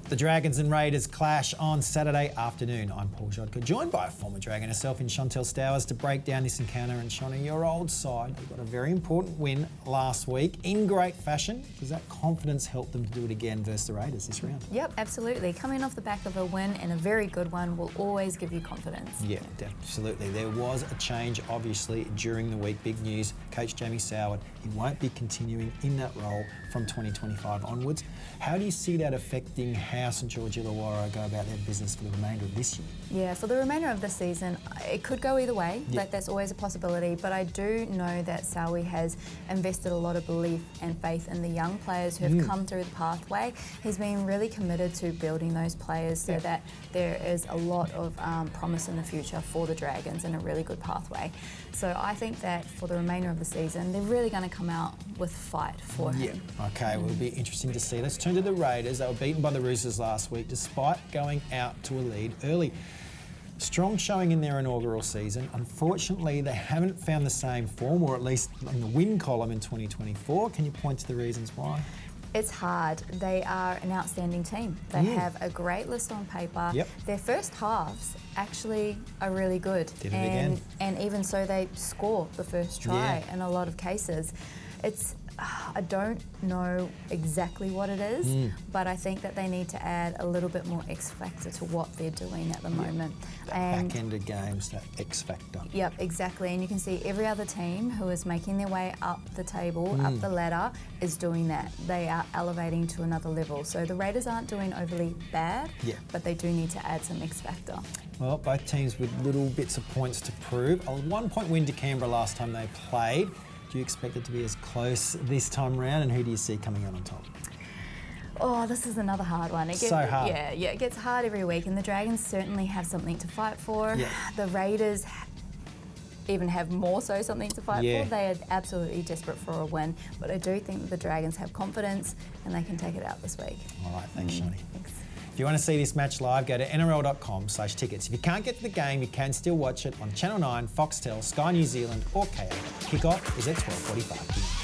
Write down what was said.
The Dragons and Raiders clash on Saturday afternoon. I'm Paul Grzadka, joined by a former Dragon herself in Shontelle Stowers to break down this encounter. And Shonny, your old side, they got a very important win last week in great fashion. Does that confidence help them to do it again versus the Raiders this round? Yep, absolutely. Coming off the back of a win, and a very good one, will always give you confidence. Yeah, absolutely. There was a change, obviously, during the week. Big news, Coach Jamie Soward, he won't be continuing in that role from 2025 onwards. How do you see that affecting how St George Illawarra go about their business for the remainder of this year? Yeah, for the remainder of the season, it could go either way. Yeah. That's always a possibility. But I do know that Sowie has invested a lot of belief and faith in the young players who have come through the pathway. He's been really committed to building those players so that there is a lot of promise in the future for the Dragons and a really good pathway. So I think that for the remainder of the season, they're really going to come out with fight for him. Yeah, okay, well, it'll be interesting to see. Let's turn to the Raiders. They were beaten by the Roosters last week despite going out to a lead early. Strong showing in their inaugural season. Unfortunately, they haven't found the same form, or at least in the win column in 2024. Can you point to the reasons why? It's hard. They are an outstanding team. They have a great list on paper. Yep. Their first halves actually are really good. Did it again. And even so, they score the first try in a lot of cases. I don't know exactly what it is, but I think that they need to add a little bit more X factor to what they're doing at the moment. That back-ended games, that X factor. Yep, exactly. And you can see every other team who is making their way up the table, up the ladder, is doing that. They are elevating to another level. So the Raiders aren't doing overly bad, but they do need to add some X factor. Well, both teams with little bits of points to prove. A 1-point win to Canberra last time they played. Do you expect it to be as close this time round, and who do you see coming out on top? Oh, this is another hard one. So hard. Yeah, it gets hard every week, and the Dragons certainly have something to fight for. Yeah. The Raiders even have more so something to fight for. They are absolutely desperate for a win, but I do think that the Dragons have confidence and they can take it out this week. All right, thanks, Shonny. Thanks. If you want to see this match live, go to NRL.com/tickets. If you can't get to the game, you can still watch it on Channel 9, Foxtel, Sky New Zealand or Kayo. Kick-off is at 12:45 p.m.